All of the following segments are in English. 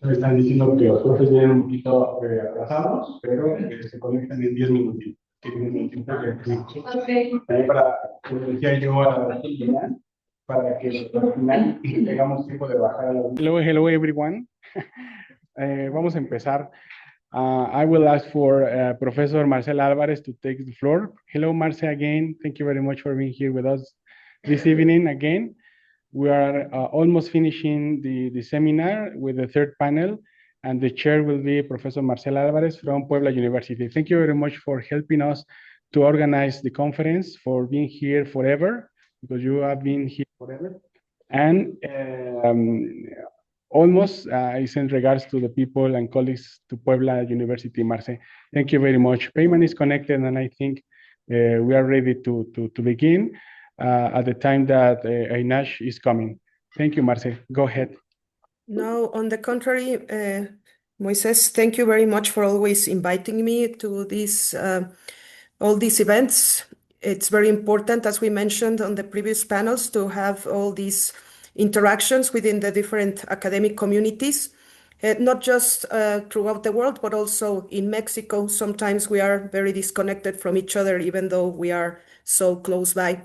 Me están diciendo que los profes vienen un poquito atrasados, pero se conectan en 10 minutitos. También para, como decía yo, a la final, para que al final tengamos tiempo de bajar a la... Hello everyone. Vamos a empezar. I will ask for Professor Marcel Alvarez to take the floor. Hello, Marce, again. Thank you very much for being here with us this evening again. We are almost finishing the seminar with the third panel, and the chair will be Professor Marcel Alvarez from Puebla University. Thank you very much for helping us to organize the conference, for being here forever, because you have been here forever. And almost, I send regards to the people and colleagues to Puebla University, Marce. Thank you very much. Payment is connected, and I think we are ready to begin. At the time that Einash is coming. Thank you, Marce. Go ahead. No, on the contrary, Moises, thank you very much for always inviting me to these all these events. It's very important, as we mentioned on the previous panels, to have all these interactions within the different academic communities, not just throughout the world, but also in Mexico. Sometimes we are very disconnected from each other, even though we are so close by.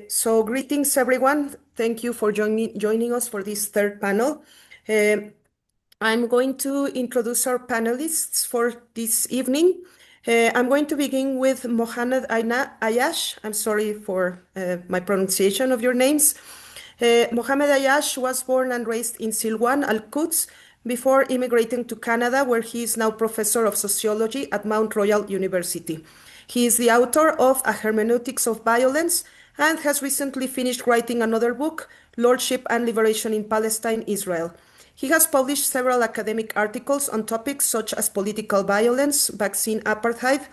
So greetings, everyone. Thank you for joining us for this third panel. I'm going to introduce our panelists for this evening. I'm going to begin with Mohamed Ayash. I'm sorry for my pronunciation of your names. Mohamed Ayash was born and raised in Silwan, Al-Quds, before immigrating to Canada, where he is now professor of sociology at Mount Royal University. He is the author of A Hermeneutics of Violence, and has recently finished writing another book, Lordship and Liberation in Palestine, Israel. He has published several academic articles on topics such as political violence, vaccine apartheid,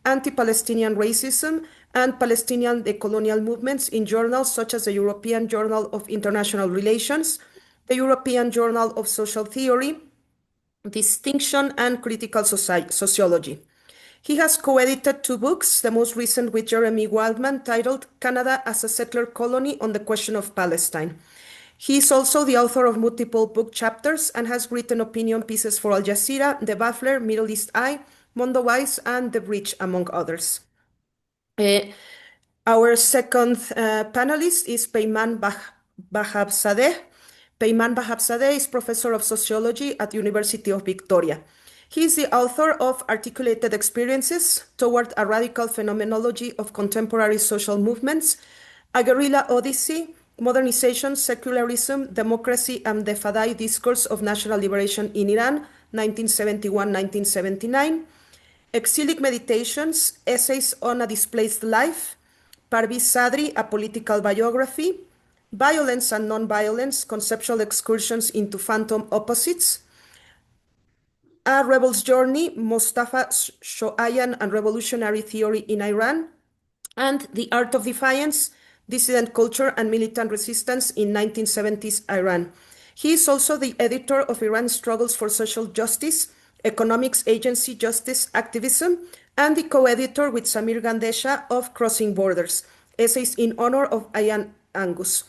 anti-Palestinian racism, and Palestinian decolonial movements in journals such as the European Journal of International Relations, the European Journal of Social Theory, Distinction, and Critical Sociology. He has co-edited 2 books, the most recent with Jeremy Wildman, titled Canada as a Settler Colony on the Question of Palestine. He is also the author of multiple book chapters and has written opinion pieces for Al Jazeera, The Baffler, Middle East Eye, Mondoweiss, and The Bridge, among others. Our second panelist is Peyman Bahabzadeh. Peyman Bahabzadeh is professor of sociology at the University of Victoria. He is the author of Articulated Experiences Toward a Radical Phenomenology of Contemporary Social Movements, A Guerrilla Odyssey, Modernization, Secularism, Democracy, and the Fadai Discourse of National Liberation in Iran, 1971-1979, Exilic Meditations, Essays on a Displaced Life, Parviz Sadri, A Political Biography, Violence and Nonviolence, Conceptual Excursions into Phantom Opposites, A Rebel's Journey, Mustafa Shoayan and Revolutionary Theory in Iran, and The Art of Defiance, Dissident Culture and Militant Resistance in 1970s Iran. He is also the editor of Iran's Struggles for Social Justice, Economics Agency Justice Activism, and the co-editor with Samir Gandesha of Crossing Borders, Essays in Honor of Ayan Angus.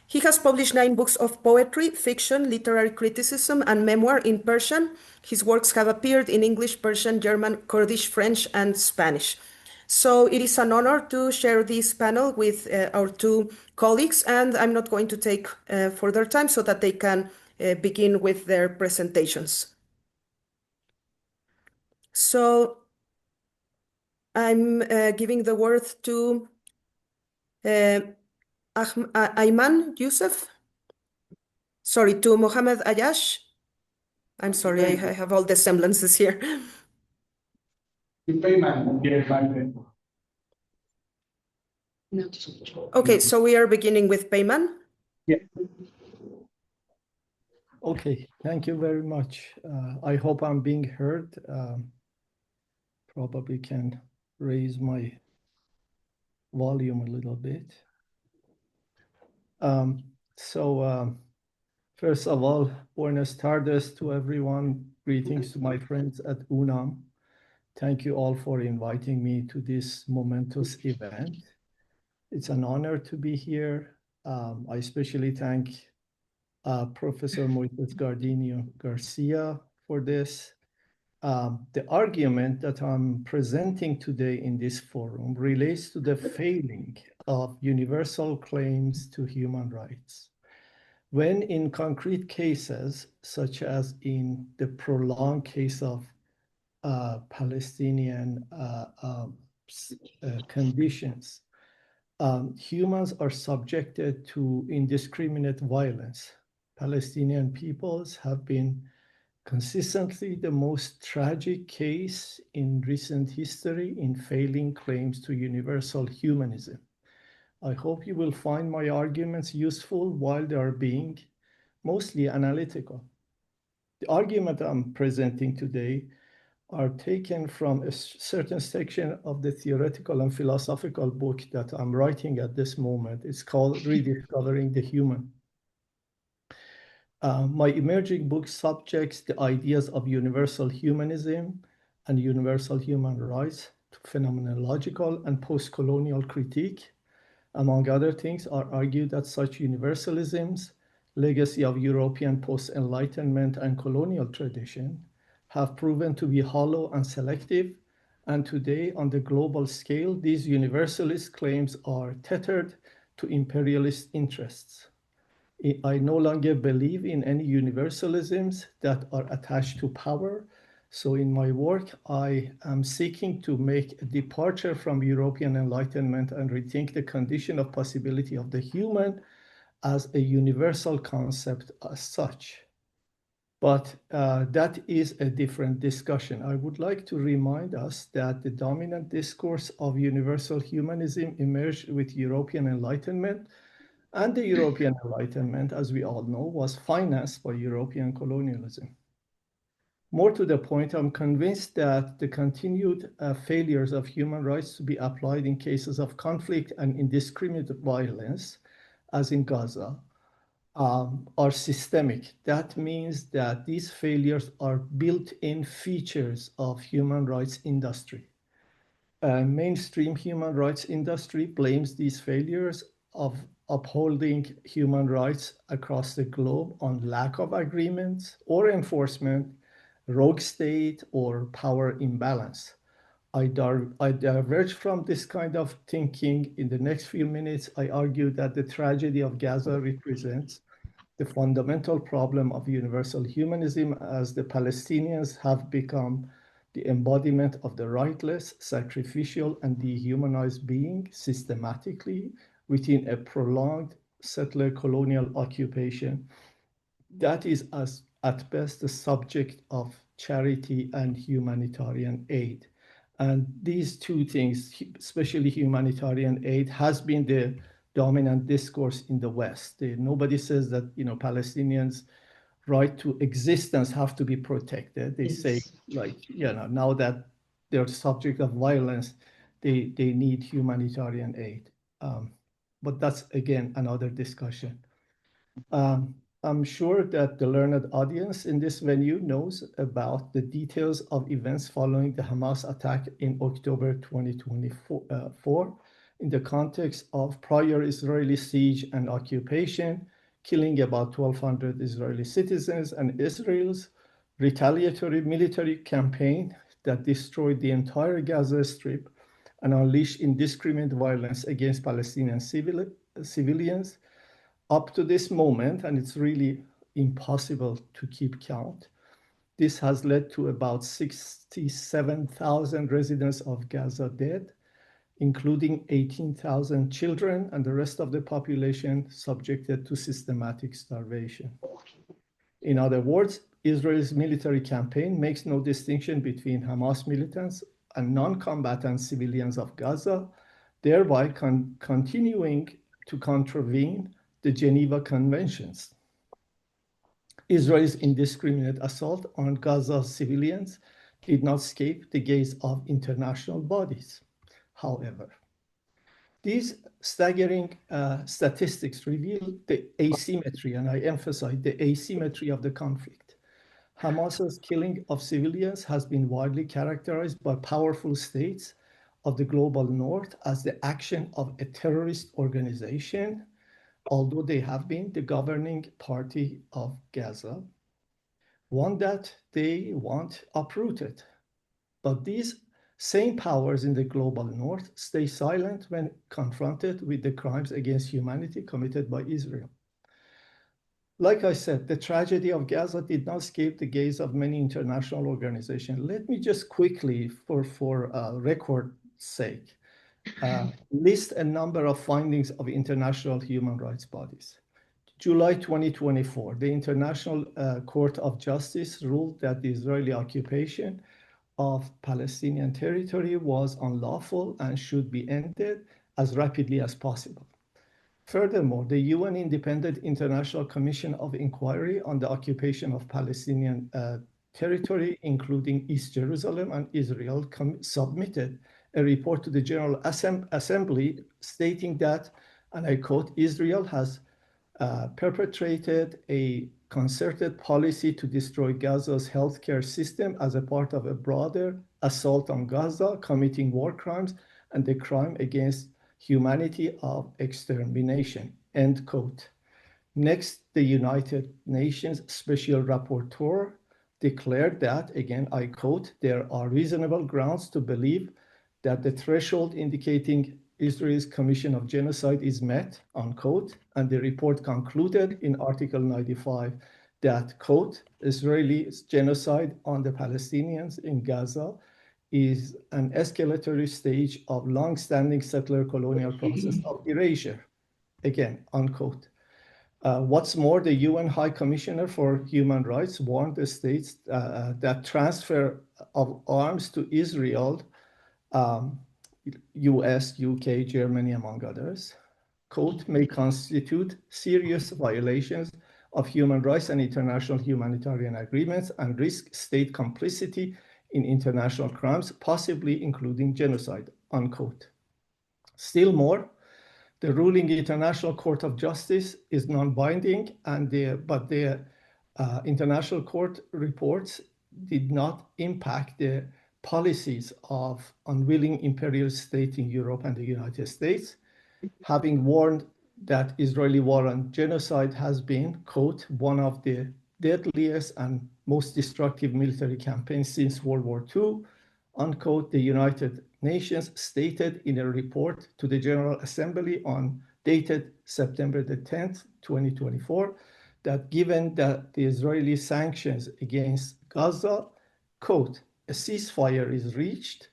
He has published 9 books of poetry, fiction, literary criticism, and memoir in Persian. His works have appeared in English, Persian, German, Kurdish, French, and Spanish. So it is an honor to share this panel with our 2 colleagues, and I'm not going to take further time so that they can begin with their presentations. So I'm giving the word to Ayman Youssef. Sorry, to Mohammed Ayash. I'm sorry, I have all the semblances here. Okay, so we are beginning with Payman. Yeah. Okay, thank you very much. I hope I'm being heard. Probably can raise my volume a little bit. First of all, buenas tardes to everyone. Greetings to my friends at UNAM. Thank you all for inviting me to this momentous event. It's an honor to be here. I especially thank Professor Moises Gardino Garcia for this. The argument that I'm presenting today in this forum relates to the failing of universal claims to human rights. When in concrete cases, such as in the prolonged case of Palestinian conditions, humans are subjected to indiscriminate violence. Palestinian peoples have been consistently the most tragic case in recent history in failing claims to universal humanism. I hope you will find my arguments useful while they are being mostly analytical. The argument I'm presenting today are taken from a certain section of the theoretical and philosophical book that I'm writing at this moment. It's called Rediscovering the Human. My emerging book subjects the ideas of universal humanism and universal human rights to phenomenological and post-colonial critique. Among other things, I argue that such universalisms, legacy of European post-Enlightenment and colonial tradition, have proven to be hollow and selective, and today on the global scale, these universalist claims are tethered to imperialist interests. I no longer believe in any universalisms that are attached to power. So in my work, I am seeking to make a departure from European Enlightenment and rethink the condition of possibility of the human as a universal concept as such. But that is a different discussion. I would like to remind us that the dominant discourse of universal humanism emerged with European Enlightenment, and the European Enlightenment, as we all know, was financed by European colonialism. More to the point, I'm convinced that the continued failures of human rights to be applied in cases of conflict and indiscriminate violence, as in Gaza, are systemic. That means that these failures are built-in features of human rights industry. Mainstream human rights industry blames these failures of upholding human rights across the globe on lack of agreements or enforcement, rogue state, or power imbalance. I diverge from this kind of thinking. In the next few minutes, I argue that the tragedy of Gaza represents the fundamental problem of universal humanism, as the Palestinians have become the embodiment of the rightless, sacrificial, and dehumanized being systematically within a prolonged settler colonial occupation that is at best the subject of charity and humanitarian aid. And these two things, especially humanitarian aid, has been the dominant discourse in the West. Nobody says that Palestinians right to existence have to be protected. They say, like, now that they're subject of violence, they need humanitarian aid. But that's, again, another discussion. I'm sure that the learned audience in this venue knows about the details of events following the Hamas attack in October 2024 in the context of prior Israeli siege and occupation, killing about 1,200 Israeli citizens, and Israel's retaliatory military campaign that destroyed the entire Gaza Strip and unleashed indiscriminate violence against Palestinian civilians. Up to this moment, and it's really impossible to keep count, this has led to about 67,000 residents of Gaza dead, including 18,000 children, and the rest of the population subjected to systematic starvation. In other words, Israel's military campaign makes no distinction between Hamas militants and non-combatant civilians of Gaza, thereby continuing to contravene the Geneva Conventions. Israel's indiscriminate assault on Gaza's civilians did not escape the gaze of international bodies. However, these staggering statistics reveal the asymmetry, and I emphasize the asymmetry of the conflict. Hamas's killing of civilians has been widely characterized by powerful states of the global north as the action of a terrorist organization, although they have been the governing party of Gaza, one that they want uprooted. But these same powers in the global north stay silent when confronted with the crimes against humanity committed by Israel. Like I said, the tragedy of Gaza did not escape the gaze of many international organizations. Let me just quickly, for record's sake, list a number of findings of international human rights bodies. July 2024, the International Court of Justice ruled that the Israeli occupation of Palestinian territory was unlawful and should be ended as rapidly as possible. Furthermore, the UN Independent International Commission of Inquiry on the Occupation of Palestinian territory, including East Jerusalem and Israel, submitted a report to the General Assembly stating that, and I quote, Israel has perpetrated a concerted policy to destroy Gaza's healthcare system as a part of a broader assault on Gaza, committing war crimes and the crime against humanity of extermination, end quote. Next, the United Nations Special Rapporteur declared that, again, I quote, there are reasonable grounds to believe that the threshold indicating Israel's commission of genocide is met, unquote, and the report concluded in Article 95 that, quote, Israeli genocide on the Palestinians in Gaza is an escalatory stage of long-standing settler colonial process of erasure, again, unquote. What's more, the UN High Commissioner for Human Rights warned the states that transfer of arms to Israel, US, UK, Germany, among others, quote, may constitute serious violations of human rights and international humanitarian agreements and risk state complicity in international crimes, possibly including genocide, unquote. Still more, the ruling International Court of Justice is non-binding, but the International Court reports did not impact the policies of unwilling imperial state in Europe and the United States, having warned that Israeli war on genocide has been, quote, one of the deadliest and most destructive military campaigns since World War II, unquote. The United Nations stated in a report to the General Assembly dated September the 10th, 2024, that given that the Israeli sanctions against Gaza, quote, a ceasefire is reached,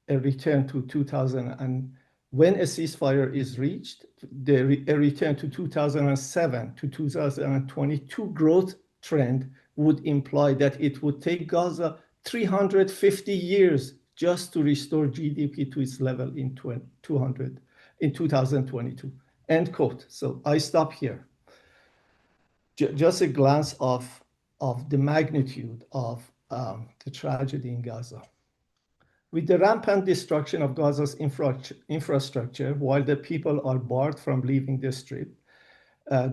a return to 2000, and when a ceasefire is reached, a return to 2007 to 2022 growth trend would imply that it would take Gaza 350 years just to restore GDP to its level in 2022, end quote. So I stop here. Just a glance of of the magnitude of the tragedy in Gaza. With the rampant destruction of Gaza's infrastructure, while the people are barred from leaving the Strip,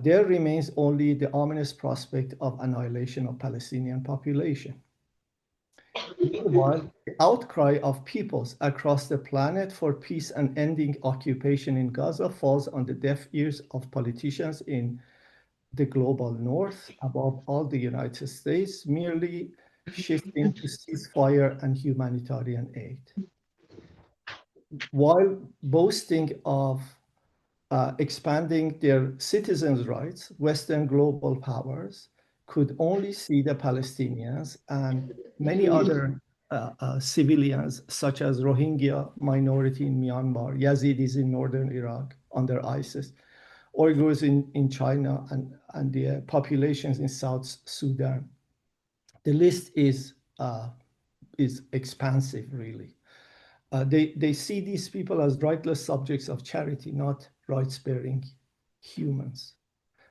there remains only the ominous prospect of annihilation of Palestinian population. Meanwhile, the outcry of peoples across the planet for peace and ending occupation in Gaza falls on the deaf ears of politicians in the global north, above all the United States, merely shifting to ceasefire and humanitarian aid. While boasting of expanding their citizens' rights, Western global powers could only see the Palestinians and many other civilians, such as Rohingya minority in Myanmar, Yazidis in northern Iraq under ISIS, Uyghurs in China, and the populations in South Sudan. The list is expansive, really. They see these people as rightless subjects of charity, not rights-bearing humans.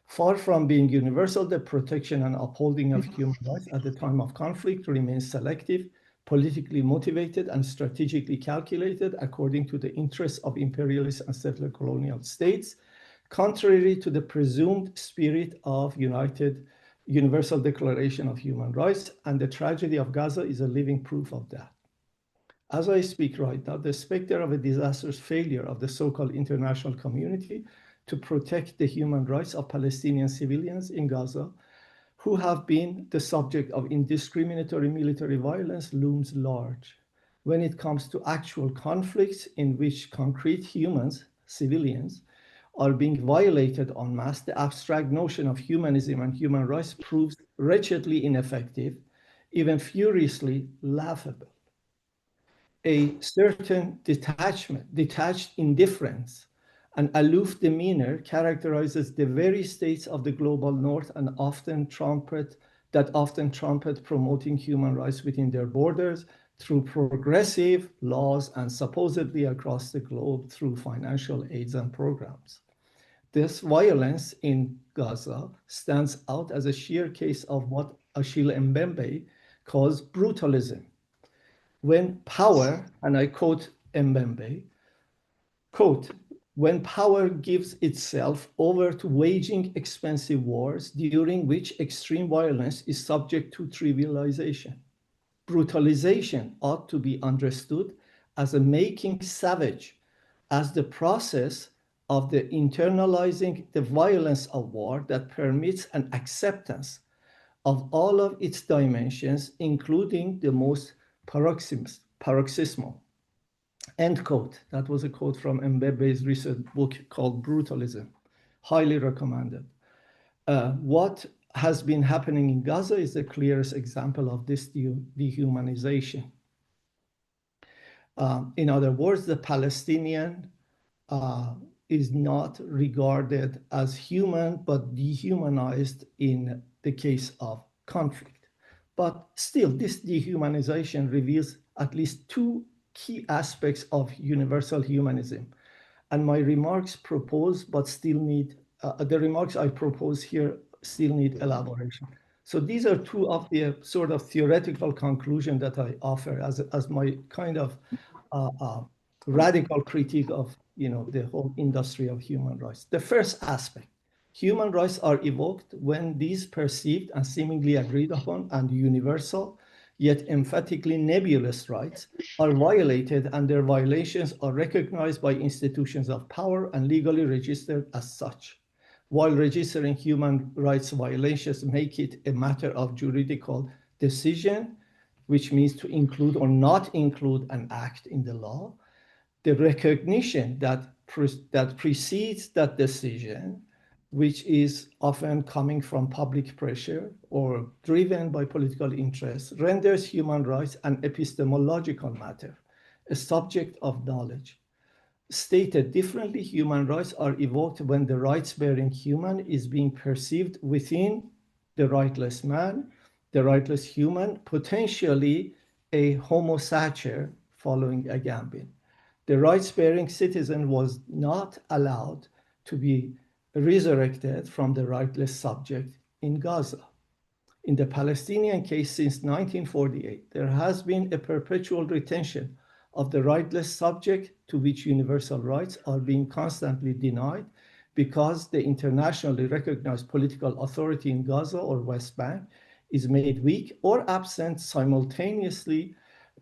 Far from being universal, the protection and upholding of human rights at the time of conflict remains selective, politically motivated, and strategically calculated according to the interests of imperialist and settler colonial states, contrary to the presumed spirit of Universal Declaration of Human Rights, and the tragedy of Gaza is a living proof of that. As I speak right now, the specter of a disastrous failure of the so-called international community to protect the human rights of Palestinian civilians in Gaza, who have been the subject of indiscriminatory military violence, looms large. When it comes to actual conflicts in which concrete humans, civilians, are being violated en masse, the abstract notion of humanism and human rights proves wretchedly ineffective, even furiously laughable. A certain detached indifference, and aloof demeanor characterizes the very states of the global north and often trumpet promoting human rights within their borders through progressive laws and supposedly across the globe through financial aids and programs. This violence in Gaza stands out as a sheer case of what Achille Mbembe calls brutalism. When power, and I quote Mbembe, quote, when power gives itself over to waging expensive wars during which extreme violence is subject to trivialization. Brutalization ought to be understood as a making savage, as the process of the internalizing the violence of war that permits an acceptance of all of its dimensions, including the most paroxysmal. End quote. That was a quote from Mbembe's recent book called Brutalism. Highly recommended. What has been happening in Gaza is the clearest example of this dehumanization. In other words, the Palestinian is not regarded as human, but dehumanized in the case of conflict. But still, this dehumanization reveals at least two key aspects of universal humanism. And my remarks propose, but still need, the remarks I propose here still need elaboration. So these are two of the sort of theoretical conclusions that I offer as my kind of radical critique of the whole industry of human rights. The first aspect, human rights are evoked when these perceived and seemingly agreed upon and universal, yet emphatically nebulous rights are violated, and their violations are recognized by institutions of power and legally registered as such. While registering human rights violations make it a matter of juridical decision, which means to include or not include an act in the law, the recognition that precedes that decision, which is often coming from public pressure or driven by political interests, renders human rights an epistemological matter, a subject of knowledge. Stated differently, human rights are evoked when the rights-bearing human is being perceived within the rightless man, the rightless human, potentially a homo sacer following Agamben. The rights-bearing citizen was not allowed to be resurrected from the rightless subject in Gaza. In the Palestinian case since 1948, there has been a perpetual retention of the rightless subject to which universal rights are being constantly denied because the internationally recognized political authority in Gaza or West Bank is made weak or absent, simultaneously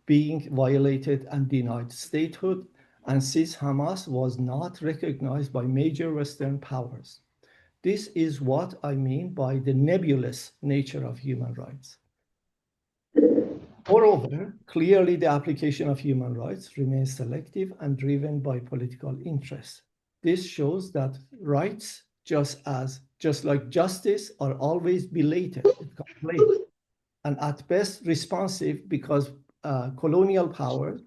being violated and denied statehood, and since Hamas was not recognized by major Western powers. This is what I mean by the nebulous nature of human rights. Moreover, clearly the application of human rights remains selective and driven by political interests. This shows that rights, just like justice, are always belated, it comes late, and at best responsive because colonial powers,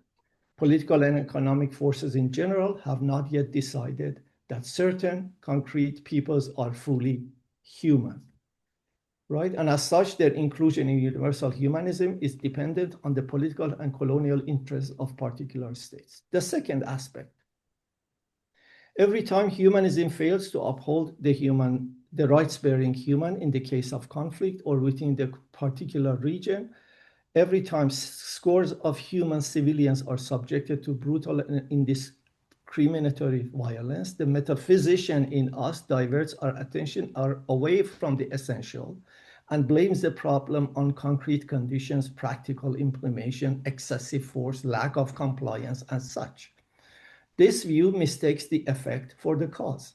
political and economic forces in general, have not yet decided that certain concrete peoples are fully human, right? And as such, their inclusion in universal humanism is dependent on the political and colonial interests of particular states. The second aspect, every time humanism fails to uphold the rights-bearing human in the case of conflict or within the particular region, every time scores of human civilians are subjected to brutal and indiscriminatory violence, the metaphysician in us diverts our attention away from the essential and blames the problem on concrete conditions, practical implementation, excessive force, lack of compliance, and such. This view mistakes the effect for the cause.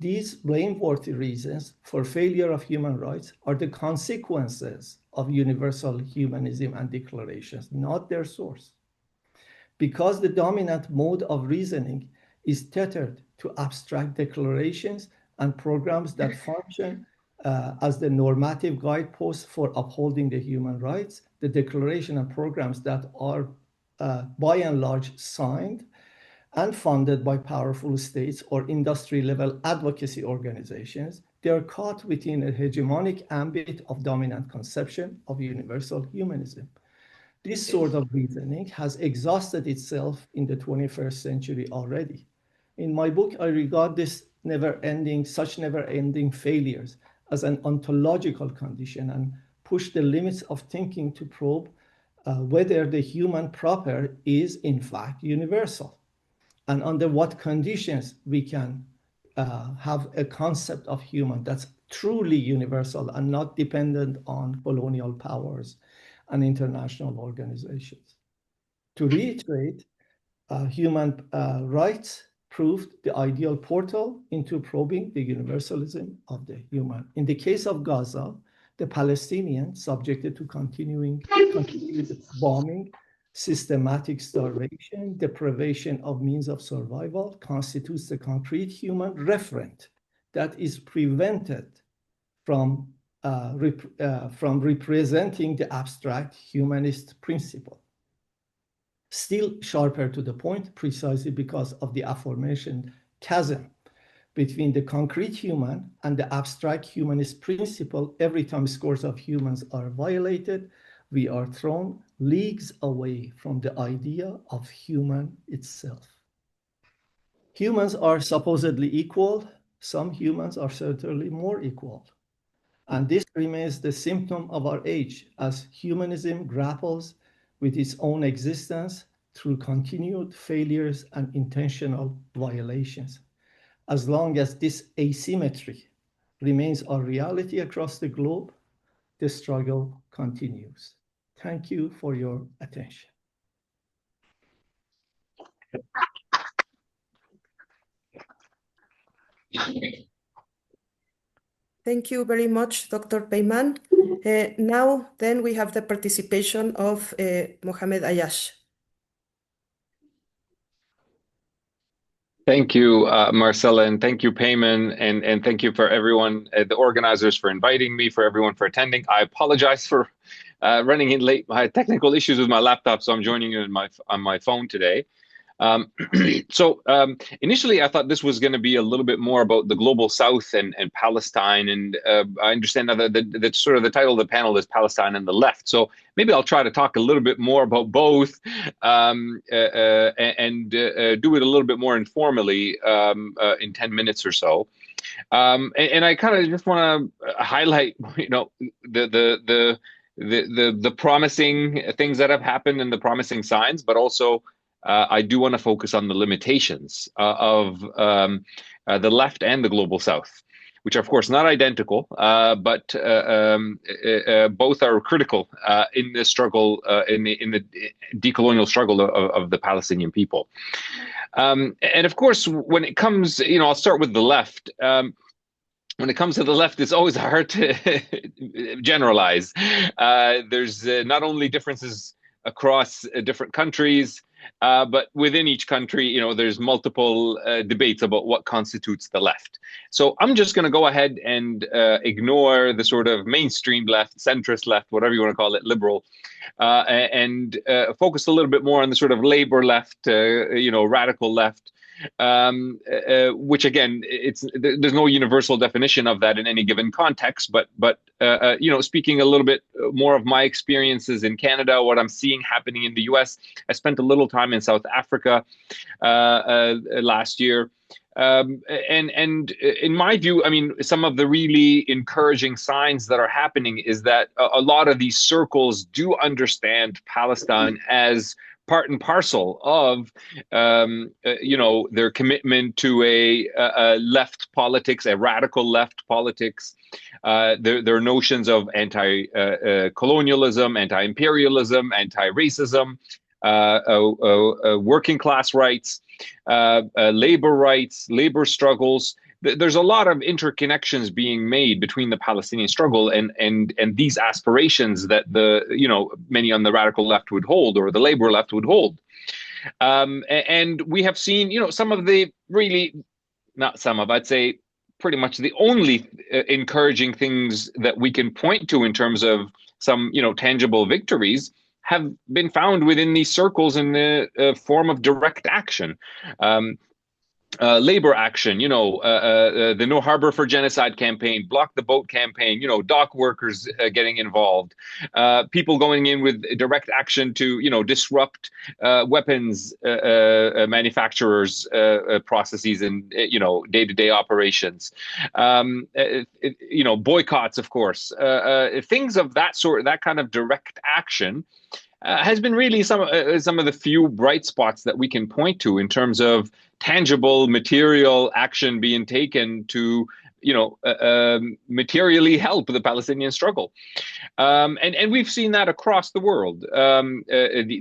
These blameworthy reasons for failure of human rights are the consequences of universal humanism and declarations, not their source. Because the dominant mode of reasoning is tethered to abstract declarations and programs that function as the normative guideposts for upholding the human rights, the declaration and programs that are by and large signed and funded by powerful states or industry-level advocacy organizations, they are caught within a hegemonic ambit of dominant conception of universal humanism. This sort of reasoning has exhausted itself in the 21st century already. In my book, I regard this such never-ending failures as an ontological condition and push the limits of thinking to probe whether the human proper is in fact universal, and under what conditions we can have a concept of human that's truly universal and not dependent on colonial powers and international organizations. To reiterate, human rights proved the ideal portal into probing the universalism of the human. In the case of Gaza, the Palestinians, subjected to continued bombing, systematic starvation, deprivation of means of survival, constitutes the concrete human referent that is prevented from representing the abstract humanist principle. Still sharper to the point, precisely because of the aforementioned chasm between the concrete human and the abstract humanist principle, every time scores of humans are violated, we are thrown leagues away from the idea of human itself. Humans are supposedly equal. Some humans are certainly more equal. And this remains the symptom of our age as humanism grapples with its own existence through continued failures and intentional violations. As long as this asymmetry remains our reality across the globe, the struggle continues. Thank you for your attention. Thank you very much, Dr. Peyman. Now, then, we have the participation of Mohamed Ayash. Thank you, Marcella, and thank you, Peyman, and thank you for everyone, the organizers, for inviting me, for everyone for attending. I apologize for running in late. I had technical issues with my laptop, so I'm joining you on my phone today. Initially, I thought this was going to be a little bit more about the global South and Palestine, and I understand now that sort of the title of the panel is Palestine and the Left. So maybe I'll try to talk a little bit more about both and do it a little bit more informally in 10 minutes or so. And I kind of just want to highlight, the promising things that have happened and the promising signs, but also I do want to focus on the limitations of the left and the global south, which are of course not identical, but both are critical in the struggle, in the decolonial struggle of the Palestinian people. And of course, when it comes, I'll start with the left. When it comes to the left, it's always hard to generalize. There's not only differences across different countries, but within each country, there's multiple debates about what constitutes the left. So I'm just going to go ahead and ignore the sort of mainstream left, centrist left, whatever you want to call it, liberal, and focus a little bit more on the sort of labor left, radical left. Which again, there's no universal definition of that in any given context, but speaking a little bit more of my experiences in Canada, what I'm seeing happening in the US. I spent a little time in South Africa last year. And in my view, some of the really encouraging signs that are happening is that a lot of these circles do understand Palestine as part and parcel of, their commitment to a left politics, a radical left politics, their notions of anti-colonialism, anti-imperialism, anti-racism, working class rights, labor rights, labor struggles. There's a lot of interconnections being made between the Palestinian struggle and these aspirations that many on the radical left would hold, or the labor left would hold. And we have seen, some of the really, not some of, I'd say pretty much the only encouraging things that we can point to in terms of some, tangible victories have been found within these circles in the form of direct action. Labor action, the No Harbor for Genocide campaign, Block the Boat campaign, dock workers getting involved, people going in with direct action to, disrupt weapons manufacturers' processes and, day-to-day operations, boycotts, of course, things of that sort, that kind of direct action. Has been really some of the few bright spots that we can point to in terms of tangible material action being taken to, materially help the Palestinian struggle. And we've seen that across the world,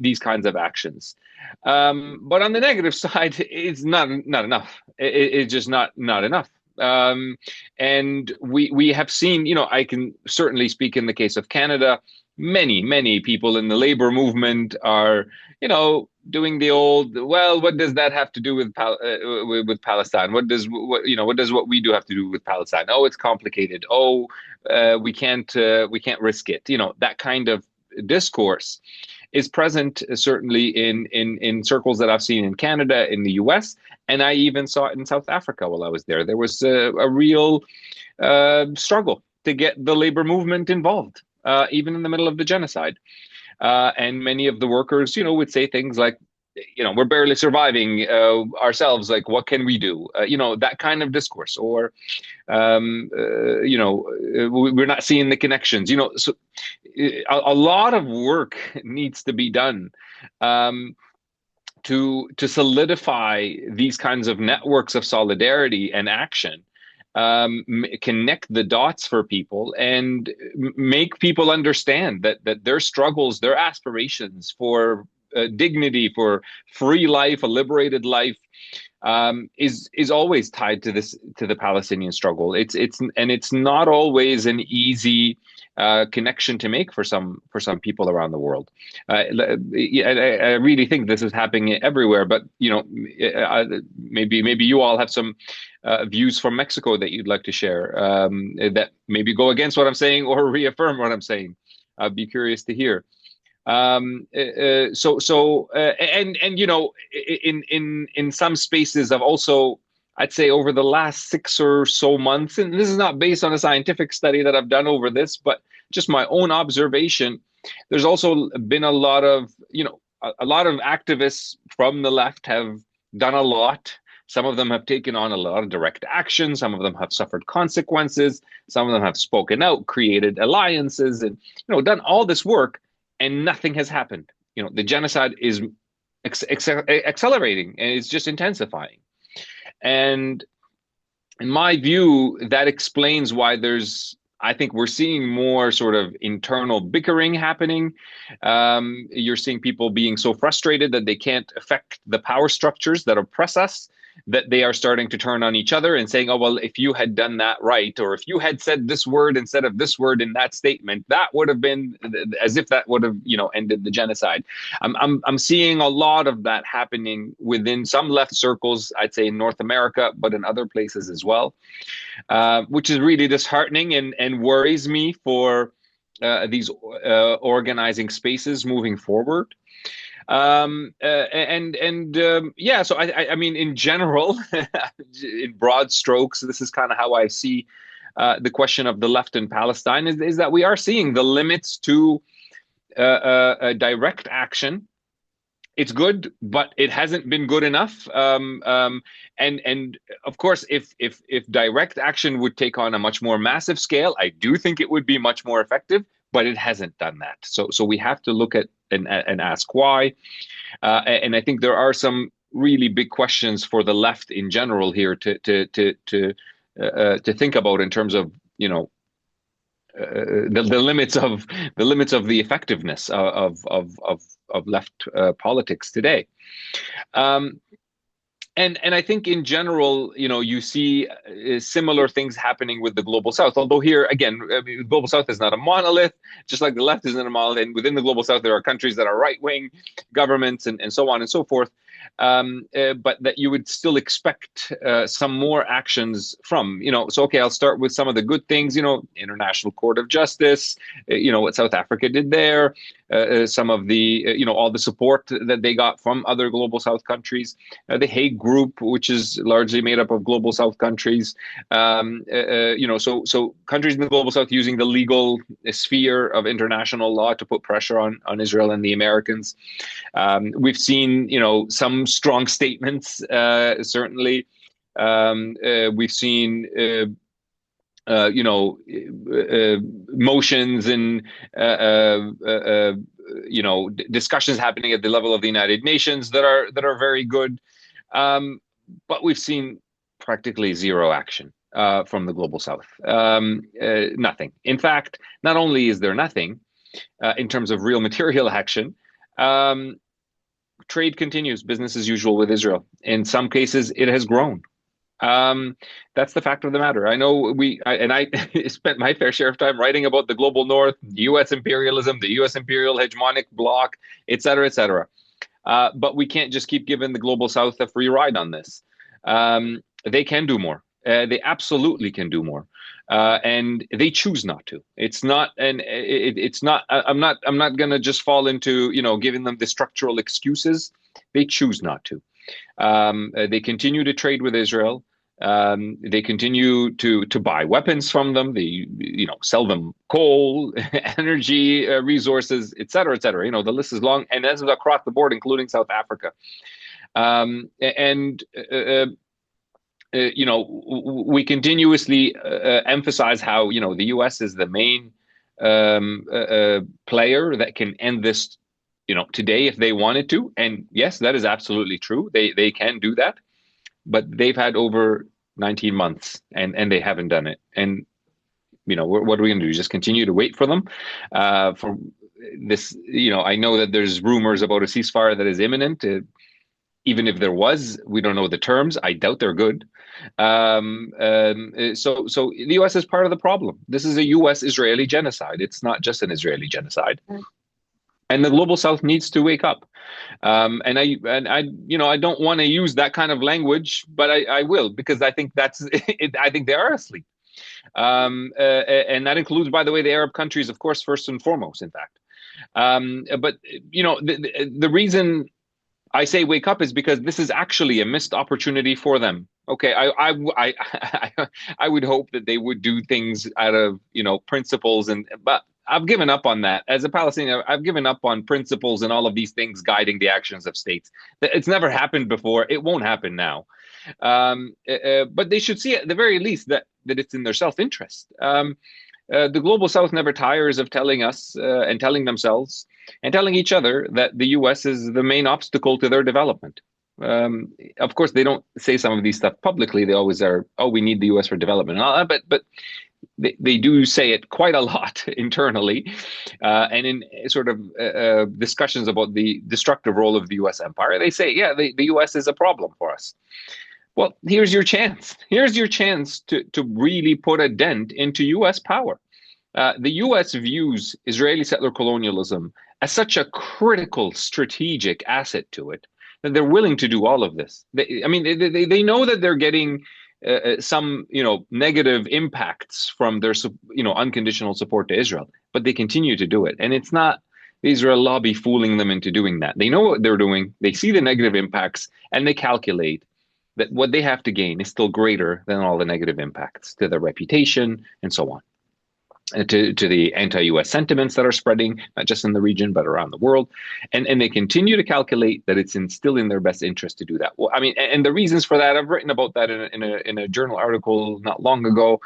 these kinds of actions. But on the negative side, it's not enough. It's just not enough. And we have seen, I can certainly speak in the case of Canada. Many people in the labor movement are, doing the old, well, what does that have to do with Palestine? What does what we do have to do with Palestine? Oh, it's complicated. Oh, we can't risk it. That kind of discourse is present certainly in circles that I've seen in Canada, in the US, and I even saw it in South Africa while I was there. There was a real struggle to get the labor movement involved. Even in the middle of the genocide. And many of the workers, would say things like, we're barely surviving ourselves. Like, what can we do? That kind of discourse. Or, we're not seeing the connections. So a lot of work needs to be done to solidify these kinds of networks of solidarity and action. Connect the dots for people and make people understand that their struggles, their aspirations for dignity, for free life, a liberated life, is always tied to the Palestinian struggle. It's not always an easy connection to make for some people around the world. I really think this is happening everywhere, but maybe you all have some views from Mexico that you'd like to share that maybe go against what I'm saying or reaffirm what I'm saying. I'd be curious to hear. In some spaces I've also, I'd say over the last 6 or so months, and this is not based on a scientific study that I've done over this, but just my own observation, there's also been a lot of activists from the left have done a lot Some of them have taken on a lot of direct action. Some of them have suffered consequences. Some of them have spoken out, created alliances, and done all this work, and nothing has happened. The genocide is accelerating, and it's just intensifying. And in my view, that explains why I think we're seeing more sort of internal bickering happening. You're seeing people being so frustrated that they can't affect the power structures that oppress us, that they are starting to turn on each other and saying, oh, well, if you had done that right, or if you had said this word instead of this word in that statement, that would have been, as if that would have, ended the genocide. I'm seeing a lot of that happening within some left circles, I'd say in North America, but in other places as well, which is really disheartening and worries me for these organizing spaces moving forward. Yeah, so I mean, in general, in broad strokes, this is kind of how I see the question of the left in Palestine is that we are seeing the limits to direct action. It's good, but it hasn't been good enough. And of course, if direct action would take on a much more massive scale, I do think it would be much more effective, but it hasn't done that. So we have to look at and ask why. And I think there are some really big questions for the left in general here to think about in terms of the limits of the effectiveness of left politics today. And I think in general, you see similar things happening with the Global South. Although here, again, Global South is not a monolith, just like the left isn't a monolith. And within the Global South, there are countries that are right-wing governments and so on and so forth. But that you would still expect some more actions from, so, okay, I'll start with some of the good things, International Court of Justice, what South Africa did there, some of the, all the support that they got from other Global South countries, the Hague Group, which is largely made up of Global South countries, so countries in the Global South using the legal sphere of international law to put pressure on Israel and the Americans. We've seen, some strong statements, certainly. We've seen, motions and, discussions happening at the level of the United Nations that are very good. But we've seen practically zero action from the Global South. Nothing. In fact, not only is there nothing in terms of real material action, trade continues, business as usual with Israel. In some cases, it has grown. That's the fact of the matter. I know I spent my fair share of time writing about the global north, U.S. imperialism, the U.S. imperial hegemonic bloc, et cetera, but we can't just keep giving the global south a free ride on this. They can do more. They absolutely can do more. And they choose not to. It's not, and it's not. I'm not going to just fall into giving them the structural excuses. They choose not to. They continue to trade with Israel. They continue to buy weapons from them. They sell them coal, energy, resources, et cetera. The list is long, and that's across the board, including South Africa. We continuously emphasize how the U.S. is the main player that can end this today if they wanted to. And yes, that is absolutely true. They can do that, but they've had over 19 months and they haven't done it. And what are we going to do? Just continue to wait for them for this? I know that there's rumors about a ceasefire that is imminent. Even if there was, we don't know the terms. I doubt they're good. So the U.S. is part of the problem. This is a U.S.-Israeli genocide. It's not just an Israeli genocide. And the global South needs to wake up. And I don't want to use that kind of language, but I will, because I think that's it. I think they are asleep. And that includes, by the way, the Arab countries, of course, first and foremost, in fact. But the reason I say wake up is because this is actually a missed opportunity for them. Okay, I would hope that they would do things out of principles, but I've given up on that. As a Palestinian, I've given up on principles and all of these things guiding the actions of states. It's never happened before. It won't happen now. But they should see at the very least that it's in their self-interest. The global South never tires of telling us and telling themselves and telling each other that the U.S. is the main obstacle to their development. Of course, they don't say some of these stuff publicly. They always are, oh, we need the U.S. for development and all that, but they do say it quite a lot internally, and in sort of discussions about the destructive role of the U.S. empire. They say, yeah, the U.S. is a problem for us. Well, here's your chance. Here's your chance to really put a dent into U.S. power. The U.S. views Israeli settler colonialism as such a critical strategic asset to it that they're willing to do all of this. They know that they're getting some negative impacts from their unconditional support to Israel, but they continue to do it. And it's not the Israel lobby fooling them into doing that. They know what they're doing. They see the negative impacts, and they calculate that what they have to gain is still greater than all the negative impacts to their reputation and so on, to the anti-US sentiments that are spreading, not just in the region, but around the world. And they continue to calculate that it's still in their best interest to do that. Well, I mean, and the reasons for that, I've written about that in a journal article not long ago,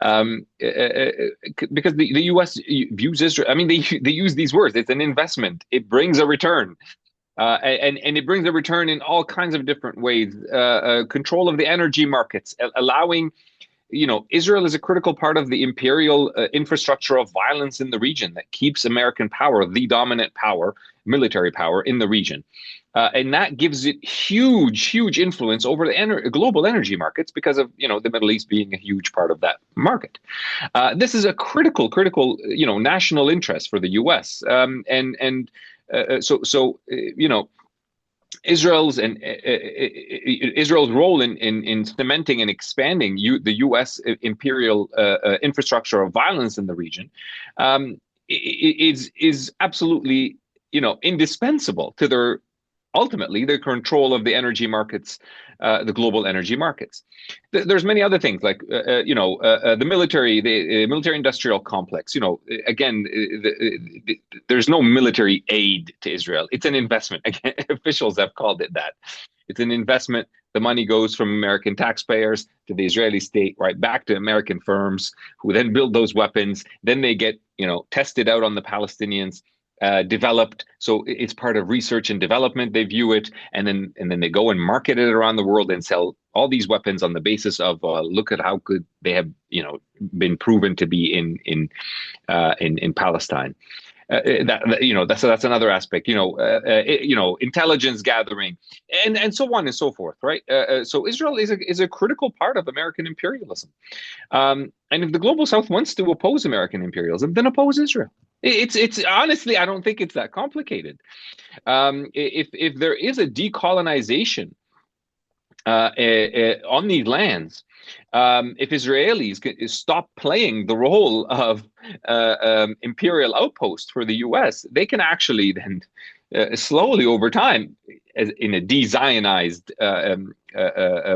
because the US views Israel, I mean, they use these words, it's an investment, it brings a return. And it brings a return in all kinds of different ways. Control of the energy markets, allowing, Israel is a critical part of the imperial infrastructure of violence in the region that keeps American power, the dominant power, military power in the region. And that gives it huge influence over the global energy markets because of, the Middle East being a huge part of that market. This is a critical, national interest for the U.S. Israel's role in cementing and expanding the U.S. imperial infrastructure of violence in the region is absolutely indispensable to their control of the energy markets, the global energy markets. There's many other things like the military industrial complex. Again, there's no military aid to Israel. It's an investment. Again, officials have called it that. It's an investment. The money goes from American taxpayers to the Israeli state, right back to American firms who then build those weapons. Then they get tested out on the Palestinians. Developed, so it's part of research and development. They view it, and then they go and market it around the world and sell all these weapons on the basis of look at how good they have been proven to be in Palestine. That's another aspect. Intelligence gathering, and so on and so forth. Right. So Israel is a critical part of American imperialism. And if the global South wants to oppose American imperialism, then oppose Israel. It's honestly, I don't think it's that complicated. If there is a decolonization on these lands, if Israelis stop playing the role of imperial outpost for the U.S., they can actually then slowly over time, in a de-Zionized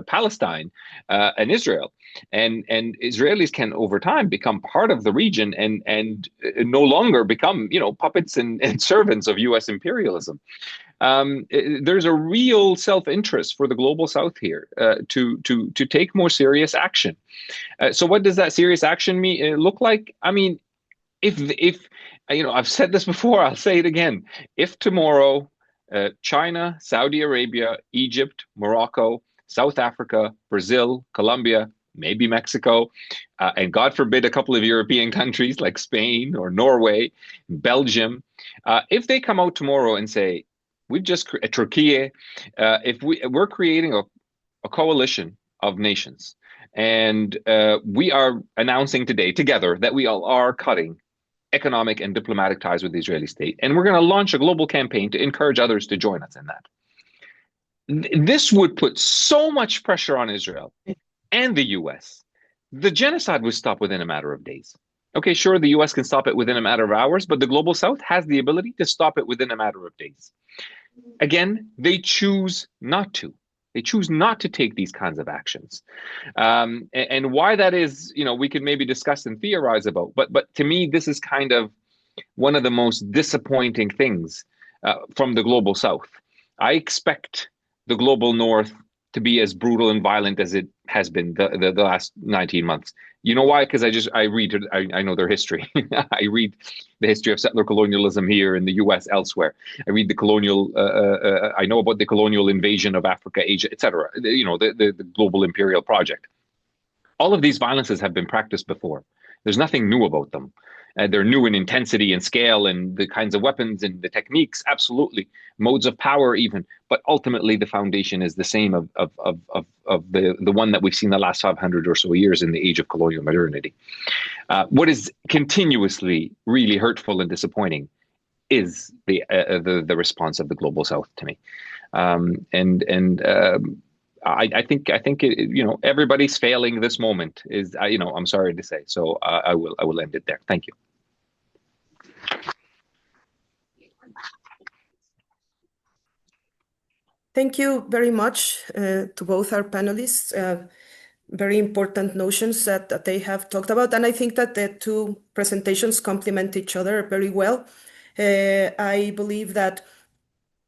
Palestine and Israel, and Israelis can over time become part of the region and no longer become puppets and servants of U.S. imperialism. There's a real self-interest for the global South here to take more serious action. So what does that serious action look like? I mean, if I've said this before, I'll say it again. If tomorrow China, Saudi Arabia, Egypt, Morocco, South Africa, Brazil, Colombia, maybe Mexico, and God forbid a couple of European countries like Spain or Norway, Belgium, if they come out tomorrow and say, Turkey, if we're creating a coalition of nations, and we are announcing today together that we all are cutting economic and diplomatic ties with the Israeli state, and we're going to launch a global campaign to encourage others to join us in that. This would put so much pressure on Israel and the U.S. The genocide would stop within a matter of days. Okay, sure, the U.S. can stop it within a matter of hours, but the global South has the ability to stop it within a matter of days. Again, they choose not to. They choose not to take these kinds of actions. And why that is, we could maybe discuss and theorize about. But to me, this is kind of one of the most disappointing things from the global South. I expect the global North to be as brutal and violent as it has been the last 19 months. You know why? Because I read, I know their history. I read the history of settler colonialism here in the US, elsewhere. I read the colonial, I know about the colonial invasion of Africa, Asia, etc. You know, the global imperial project. All of these violences have been practiced before. There's nothing new about them. They're new in intensity and scale and the kinds of weapons and the techniques, absolutely, modes of power even. But ultimately, the foundation is the same of the one that we've seen the last 500 or so years in the age of colonial modernity. What is continuously really hurtful and disappointing is the response of the global South to me, I think you know, everybody's failing this moment. Is you know, I'm sorry to say. So I will end it there. Thank you. Thank you very much to both our panelists. Very important notions that they have talked about, and I think that the two presentations complement each other very well. I believe that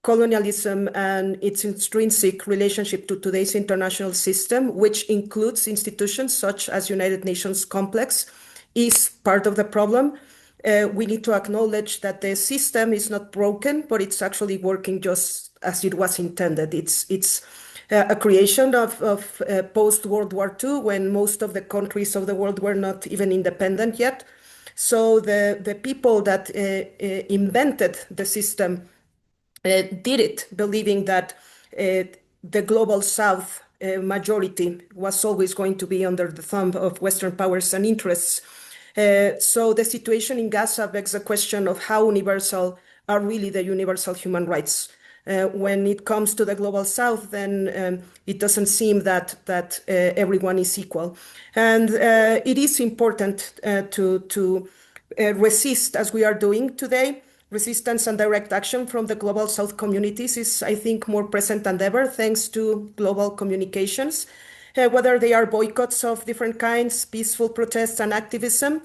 colonialism and its intrinsic relationship to today's international system, which includes institutions such as United Nations complex, is part of the problem. We need to acknowledge that the system is not broken, but it's actually working just as it was intended. It's a creation of post-World War II, when most of the countries of the world were not even independent yet. So the people that invented the system did it believing that the global South majority was always going to be under the thumb of Western powers and interests. So the situation in Gaza begs the question of how universal are really the universal human rights. When it comes to the global South, then it doesn't seem that everyone is equal. And it is important to resist, as we are doing today. Resistance and direct action from the global South communities is, I think, more present than ever, thanks to global communications, whether they are boycotts of different kinds, peaceful protests and activism.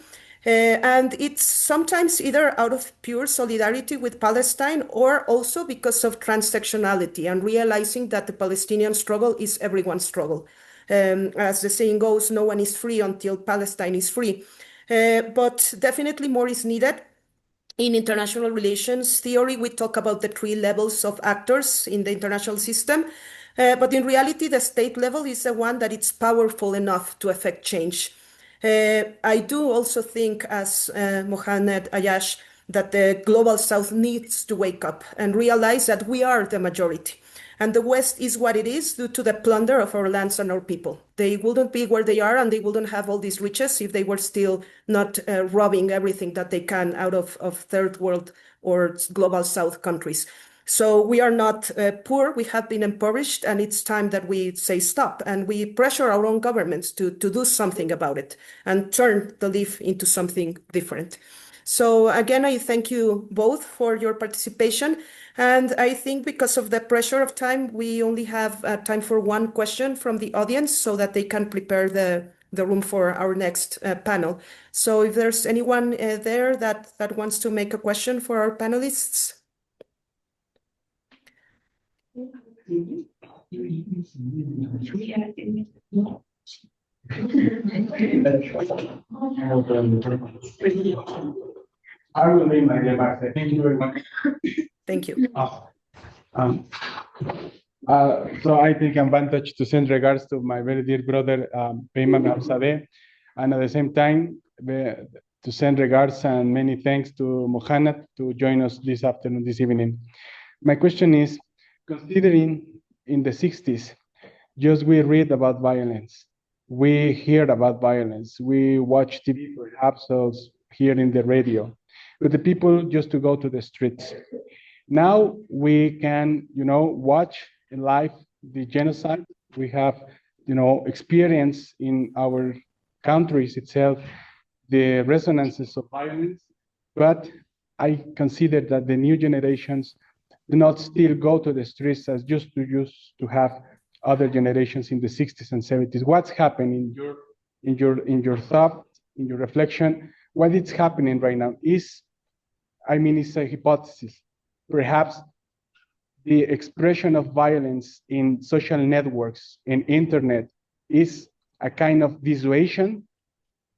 And it's sometimes either out of pure solidarity with Palestine or also because of transsectionality and realizing that the Palestinian struggle is everyone's struggle. As the saying goes, no one is free until Palestine is free. But definitely more is needed. In international relations theory, we talk about the three levels of actors in the international system. But in reality, the state level is the one that it's powerful enough to affect change. I do also think, as Mohamed Ayash, that the global South needs to wake up and realize that we are the majority. And the West is what it is due to the plunder of our lands and our people. They wouldn't be where they are and they wouldn't have all these riches if they were still not robbing everything that they can out of third world or global South countries. So we are not poor, we have been impoverished, and it's time that we say stop and we pressure our own governments to do something about it and turn the leaf into something different. So again, I thank you both for your participation. And I think because of the pressure of time, we only have time for one question from the audience so that they can prepare the room for our next panel. So if there's anyone there that wants to make a question for our panelists. I will leave my remarks. Thank you very much. Thank you. So I take advantage to send regards to my very dear brother, Peyman Al-Sadeh, and at the same time, to send regards and many thanks to Mohamed to join us this afternoon, this evening. My question is, considering in the 60s, just we read about violence, we hear about violence, we watch TV perhaps, or hear in the radio, but the people just to go to the streets. Now we can, watch in live the genocide. We have, experience in our countries itself, the resonances of violence, but I consider that the new generations do not still go to the streets as used to have other generations in the 60s and 70s. What's happening in your thought, in your reflection? What is happening right now it's a hypothesis. Perhaps the expression of violence in social networks and internet is a kind of dissuasion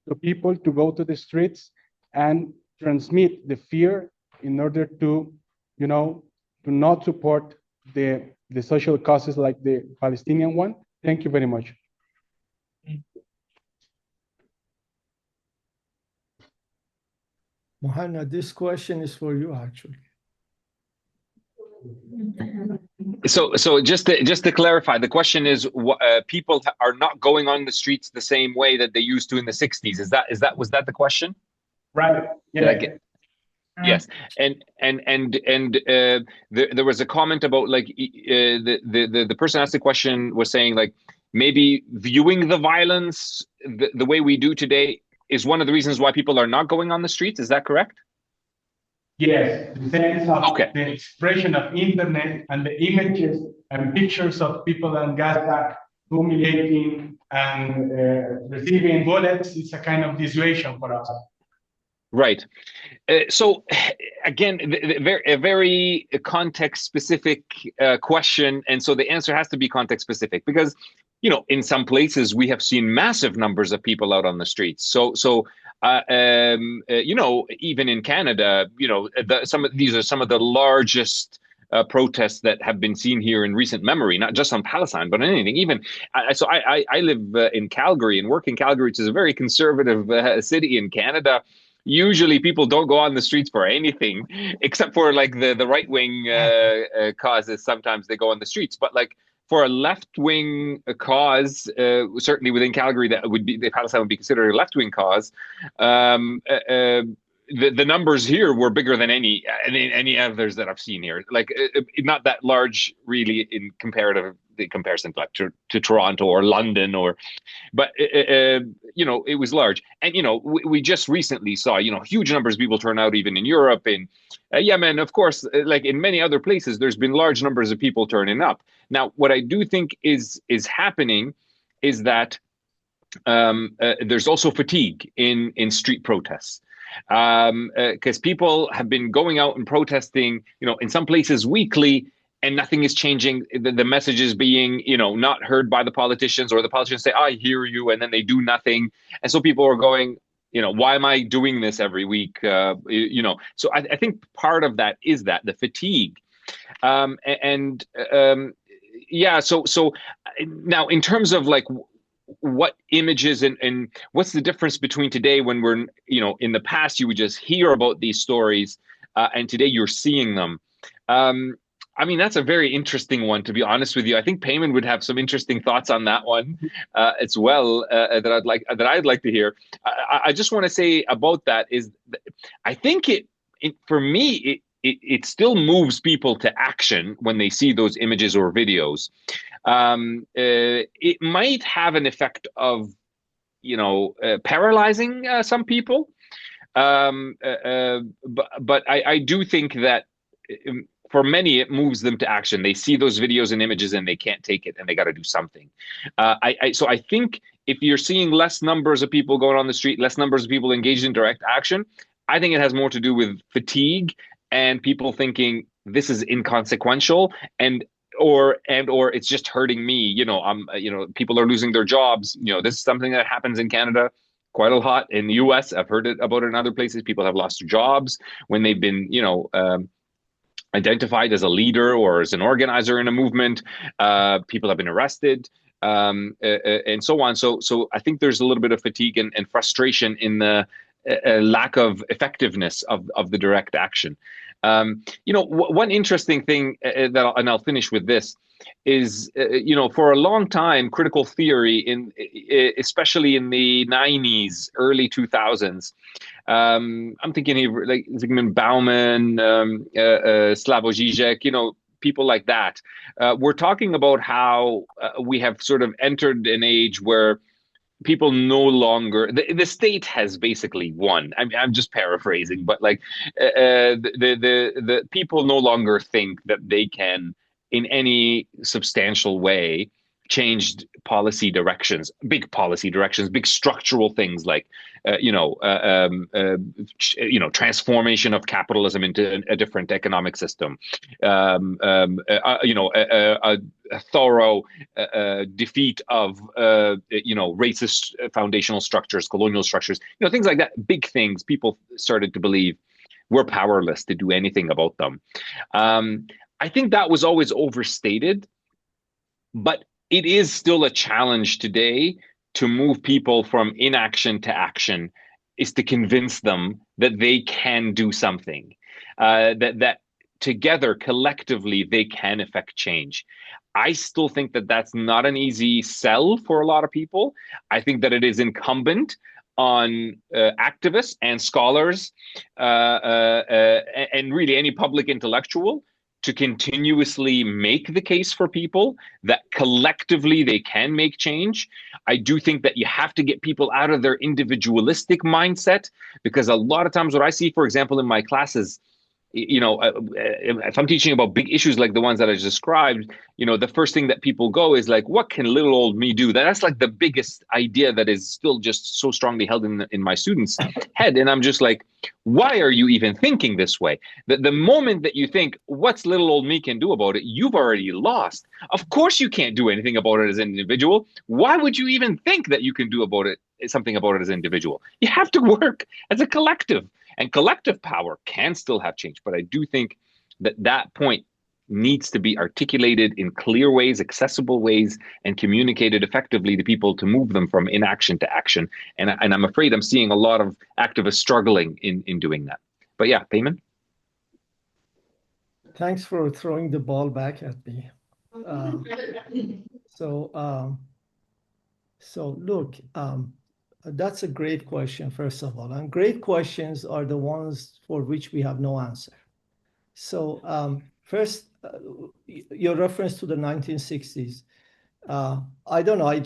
to people to go to the streets and transmit the fear in order to, to not support the social causes like the Palestinian one. Thank you very much. Mohanna, this question is for you, actually. So just to clarify, the question is, people are not going on the streets the same way that they used to in the 60s. Was that the question? Right. Yeah. Yes, and there was a comment about like the person asked the question was saying like maybe viewing the violence the way we do today is one of the reasons why people are not going on the streets. Is that correct? Yes, the sense of the expression of internet and the images and pictures of people in Gaza humiliating and receiving bullets is a kind of dissuasion for us. Right. So again, a very context-specific question, and so the answer has to be context-specific because, in some places we have seen massive numbers of people out on the streets. So even in Canada, these are some of the largest protests that have been seen here in recent memory, not just on Palestine, but on anything. Even so, I live in Calgary and work in Calgary, which is a very conservative city in Canada. Usually people don't go on the streets for anything except for like the right wing causes. Sometimes they go on the streets, but like for a left wing cause, certainly within Calgary, the Palestine would be considered a left wing cause. The numbers here were bigger than any others that I've seen here. Like not that large, really, in comparison to Toronto or London, but it was large. And we just recently saw huge numbers of people turn out, even in Europe, in Yemen, of course, like in many other places. There's been large numbers of people turning up. Now, what I do think is happening is that there's also fatigue in street protests. Because people have been going out and protesting, in some places weekly, and nothing is changing. The message is being, not heard by the politicians, or the politicians say, "I hear you," and then they do nothing. And so people are going, why am I doing this every week? So I think part of that is the fatigue. So now in terms of like what images and what's the difference between today when we're, in the past you would just hear about these stories and today you're seeing them. I mean, that's a very interesting one, to be honest with you. I think Payman would have some interesting thoughts on that one as well that I'd like to hear. I just want to say about that is I think for me, it still moves people to action when they see those images or videos. It might have an effect of, paralyzing some people. But I do think that for many, it moves them to action. They see those videos and images and they can't take it and they got to do something. So I think if you're seeing less numbers of people going on the street, less numbers of people engaged in direct action, I think it has more to do with fatigue and people thinking this is inconsequential or it's just hurting me. People are losing their jobs. This is something that happens in Canada quite a lot. In the US, I've heard about it in other places. People have lost their jobs when they've been, identified as a leader or as an organizer in a movement. People have been arrested, and so on. So I think there's a little bit of fatigue and frustration in the lack of effectiveness of the direct action. One interesting thing and I'll finish with this is, for a long time, critical theory especially in the 90s, early 2000s, I'm thinking like Zygmunt Bauman, Slavoj Žižek, people like that. We're talking about how we have sort of entered an age where people no longer, the state has basically won. I'm just paraphrasing, but like the people no longer think that they can, in any substantial way, changed policy directions, big structural things like, transformation of capitalism into a different economic system, a thorough defeat of, racist foundational structures, colonial structures, things like that, big things. People started to believe we're powerless to do anything about them. I think that was always overstated, but it is still a challenge today to move people from inaction to action, is to convince them that they can do something, that together, collectively, they can affect change. I still think that that's not an easy sell for a lot of people. I think that it is incumbent on activists and scholars, and really any public intellectual, to continuously make the case for people that collectively they can make change. I do think that you have to get people out of their individualistic mindset, because a lot of times what I see, for example, in my classes, if I'm teaching about big issues like the ones that I just described, the first thing that people go is like, what can little old me do? That's like the biggest idea that is still just so strongly held in my students' head. And I'm just like, why are you even thinking this way? The moment that you think, what's little old me can do about it, you've already lost. Of course you can't do anything about it as an individual. Why would you even think that you can do something about it as an individual? You have to work as a collective. And collective power can still have change. But I do think that point needs to be articulated in clear ways, accessible ways, and communicated effectively to people to move them from inaction to action. And I'm afraid I'm seeing a lot of activists struggling in doing that. But yeah, Payman? Thanks for throwing the ball back at me. Look, that's a great question, first of all. And great questions are the ones for which we have no answer. So first, your reference to the 1960s. I don't know, I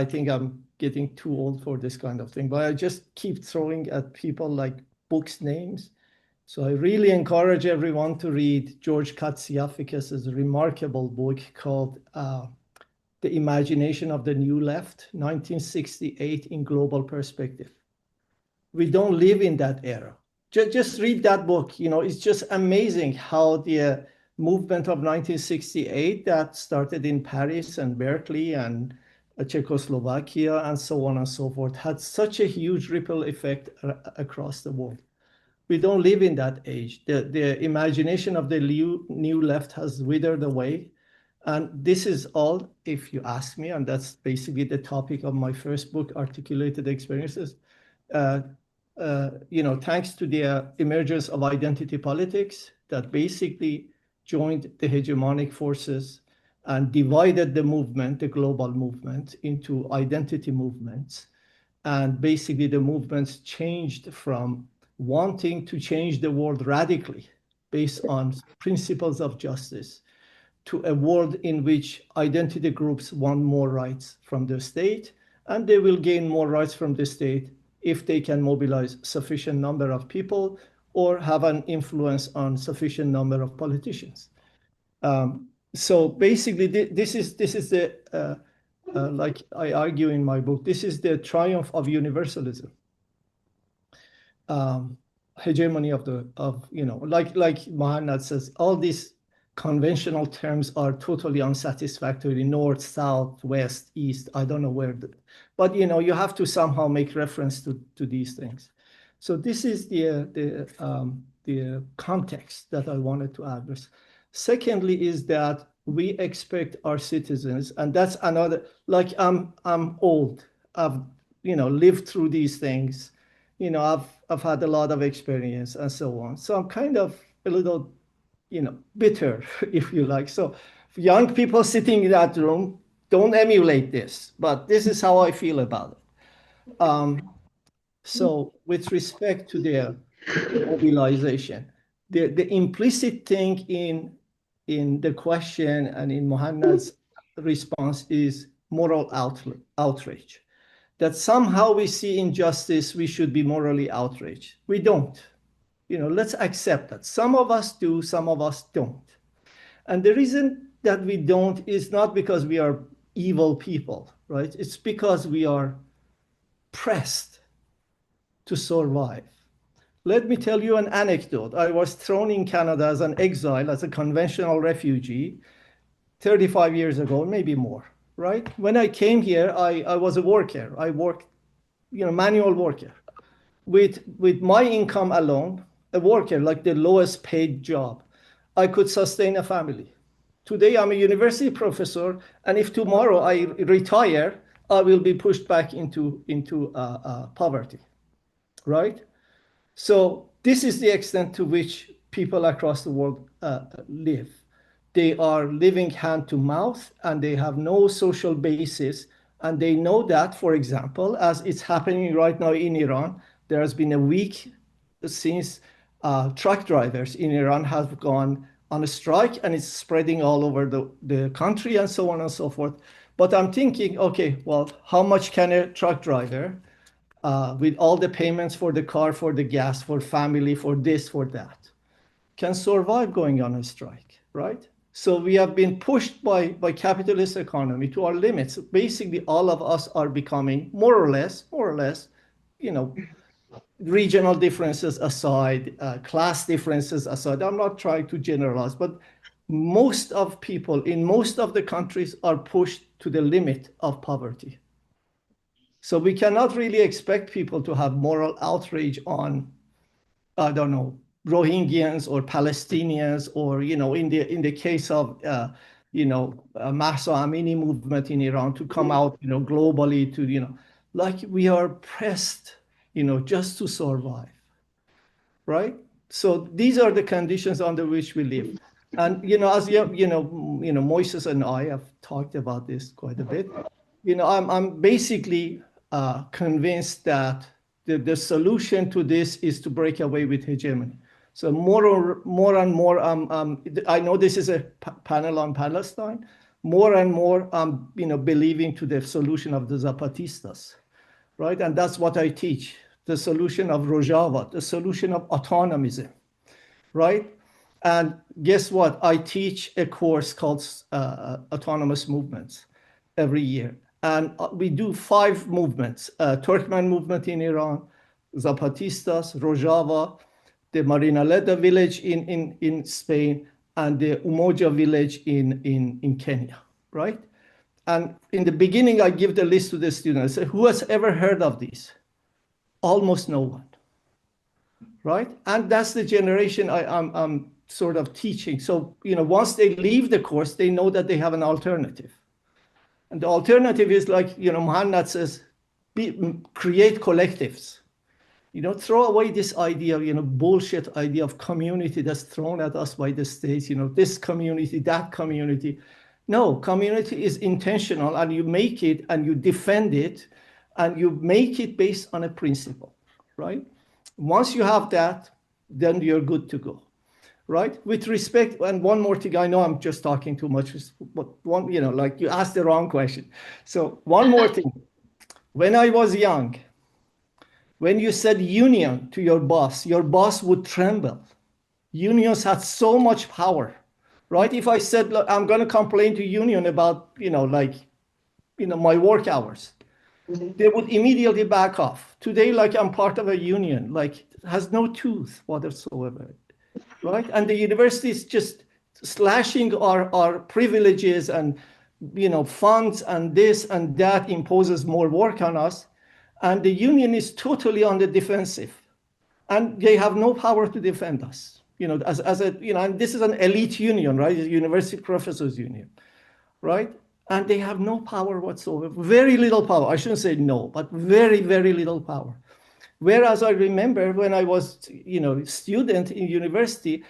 think I'm getting too old for this kind of thing, but I just keep throwing at people like books names. So I really encourage everyone to read George Katsiafikas's remarkable book called The Imagination of the New Left, 1968 in Global Perspective. We don't live in that era. Just read that book. It's just amazing how the movement of 1968 that started in Paris and Berkeley and Czechoslovakia and so on and so forth had such a huge ripple effect across the world. We don't live in that age. The imagination of the new left has withered away. And this is all, if you ask me, and that's basically the topic of my first book, Articulated Experiences, thanks to the emergence of identity politics that basically joined the hegemonic forces and divided the movement, the global movement, into identity movements. And basically the movements changed from wanting to change the world radically based on principles of justice to a world in which identity groups want more rights from the state, and they will gain more rights from the state if they can mobilize sufficient number of people or have an influence on sufficient number of politicians. So basically, this is the like I argue in my book, this is the triumph of universalism. Hegemony of like Mohanad says, all these conventional terms are totally unsatisfactory. North, south, west, east, I don't know where. But you have to somehow make reference to these things. So this is the context that I wanted to address. Secondly is that we expect our citizens, and that's another, like I'm old. I've lived through these things. I've had a lot of experience and so on. So I'm kind of a little bitter, if you like. So young people sitting in that room, don't emulate this, but this is how I feel about it. So with respect to their mobilization, the implicit thing in the question and in Mohanad's response is moral outrage. That somehow we see injustice, we should be morally outraged. We don't. Let's accept that. Some of us do, some of us don't. And the reason that we don't is not because we are evil people, right? It's because we are pressed to survive. Let me tell you an anecdote. I was thrown in Canada as an exile, as a conventional refugee, 35 years ago, maybe more, right? When I came here, I was a worker. I worked, manual worker. With my income alone, a worker, like the lowest paid job, I could sustain a family. Today, I'm a university professor, and if tomorrow I retire, I will be pushed back into poverty, right? So this is the extent to which people across the world live. They are living hand to mouth, and they have no social basis. And they know that, for example, as it's happening right now in Iran, there has been a week since truck drivers in Iran have gone on a strike, and it's spreading all over the country and so on and so forth. But I'm thinking, okay, well, how much can a truck driver, with all the payments for the car, for the gas, for family, for this, for that, can survive going on a strike, right? So we have been pushed by capitalist economy to our limits. Basically, all of us are becoming more or less, regional differences aside, class differences aside. I'm not trying to generalize, but most of people in most of the countries are pushed to the limit of poverty. So we cannot really expect people to have moral outrage on, I don't know, Rohingyans or Palestinians, or in the case of Mahsa Amini movement in Iran, to come out globally to like we are pressed just to survive, right? So these are the conditions under which we live. And as Moises and I have talked about this quite a bit. I'm basically convinced that the solution to this is to break away with hegemony. So more and more, I know this is a panel on Palestine. More and more, believing to the solution of the Zapatistas, right? And that's what I teach: the solution of Rojava, the solution of autonomism, right? And guess what? I teach a course called Autonomous Movements every year. And we do 5 movements: Turkmen movement in Iran, Zapatistas, Rojava, the Marinaleda village in Spain, and the Umoja village in Kenya, right? And in the beginning, I give the list to the students. I say, who has ever heard of these? Almost no one, right? And that's the generation I'm sort of teaching. So, once they leave the course, they know that they have an alternative. And the alternative is, like, Muhammad says, create collectives. Throw away this idea, bullshit idea of community that's thrown at us by the states, this community, that community. No, community is intentional, and you make it and you defend it, and you make it based on a principle, right? Once you have that, then you're good to go, right? With respect, and one more thing, I know I'm just talking too much, but one, like you asked the wrong question. So one more thing. When I was young, when you said union to your boss would tremble. Unions had so much power, right? If I said, look, I'm going to complain to union about, my work hours, they would immediately back off. Today, like, I'm part of a union, like, has no tooth whatsoever, right? And the university is just slashing our privileges and, funds, and this and that imposes more work on us. And the union is totally on the defensive, and they have no power to defend us. And this is an elite union, right? It's a university professors union, right? And they have no power whatsoever. Very little power. I shouldn't say no, but very, very little power. Whereas I remember when I was, student in university,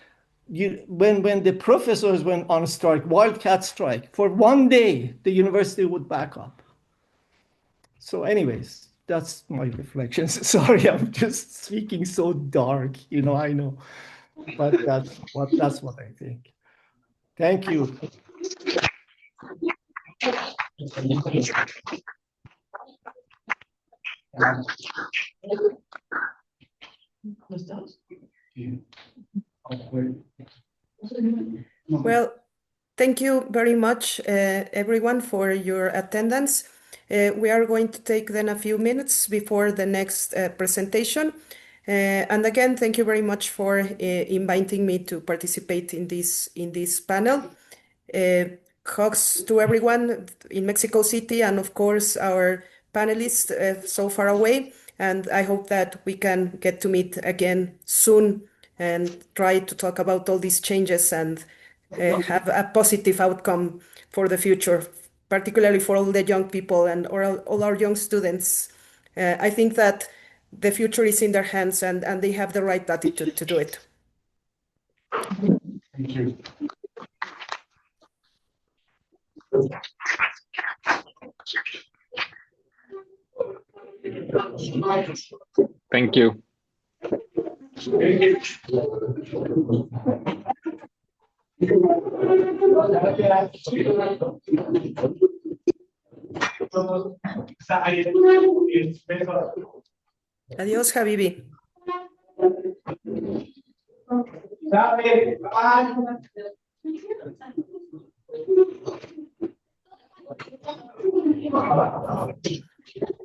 when the professors went on strike, wildcat strike, for one day, the university would back up. So anyways, that's my reflections. Sorry, I'm just speaking so dark, I know, but that's what I think. Thank you. Well, thank you very much, everyone, for your attendance. We are going to take then a few minutes before the next presentation. And again, thank you very much for inviting me to participate in this panel. Hugs to everyone in Mexico City, and of course our panelists so far away. And I hope that we can get to meet again soon and try to talk about all these changes and have a positive outcome for the future, particularly for all the young people and all our young students. I think that the future is in their hands, and they have the right attitude to do it. Thank you. Thank you. Adiós, Habibi.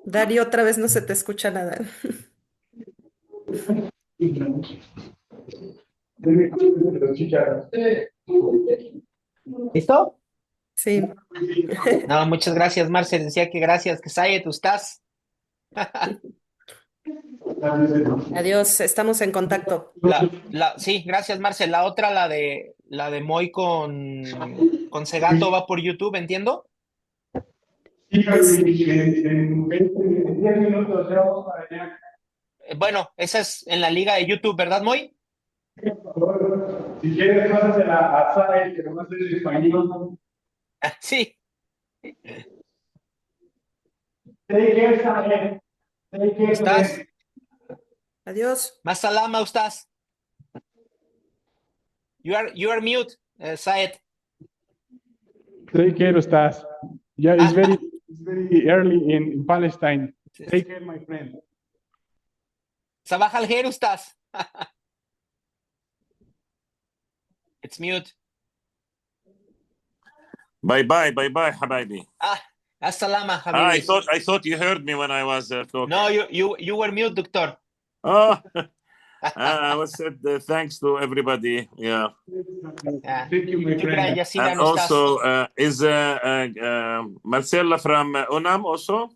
Darío, otra vez no se te escucha nada. ¿Listo? Sí. No, muchas gracias, Marce. Decía que gracias, que Sayed, ¿tú estás? Adiós, estamos en contacto. Sí, gracias, Marce. La otra, la de Moy con Segato va por YouTube, ¿entiendo? En 10 minutos ya vamos para allá. Bueno, esa es en la liga de YouTube, ¿verdad, Moy? Por favor, si quieres, pásasela a Sara, que nomás es español. Sí. Take care, Sara. Take care. ¿Estás? Adiós. Más salama, ¿estás? You are mute, Sayed. Take care, Ustaz. Yeah, it's very early in Palestine. Take care, my friend. Sabah al-Khair, ¿estás? It's mute. Bye bye, Habibi. As-salama, Habibi. I thought you heard me when I was talking. No, you were mute, Doctor. Oh, I was said thanks to everybody. Yeah. Thank you, my friend. And also, is Marcella from UNAM also?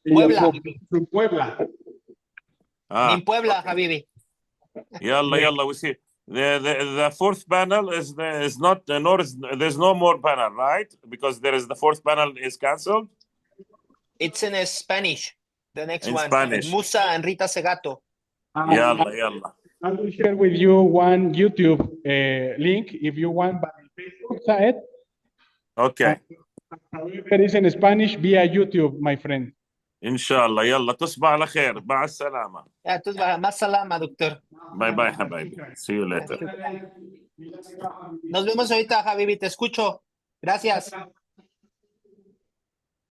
Puebla. From Puebla. In Puebla, Habibi. Yalla, we see. The fourth panel is not there's no more panel, right? Because there is the fourth panel is cancelled. It's in Spanish. The next In one. Spanish. Musa and Rita Segato. Yalla. I will share with you one YouTube link if you want by Facebook side. Okay. However, it's in Spanish via YouTube, my friend. Inshallah. Yalla. تصبح على خير. مع السلامة. Más salama, doctor. Bye bye, Habibi. See you later. Nos vemos ahorita, Habibi. Te escucho. Gracias.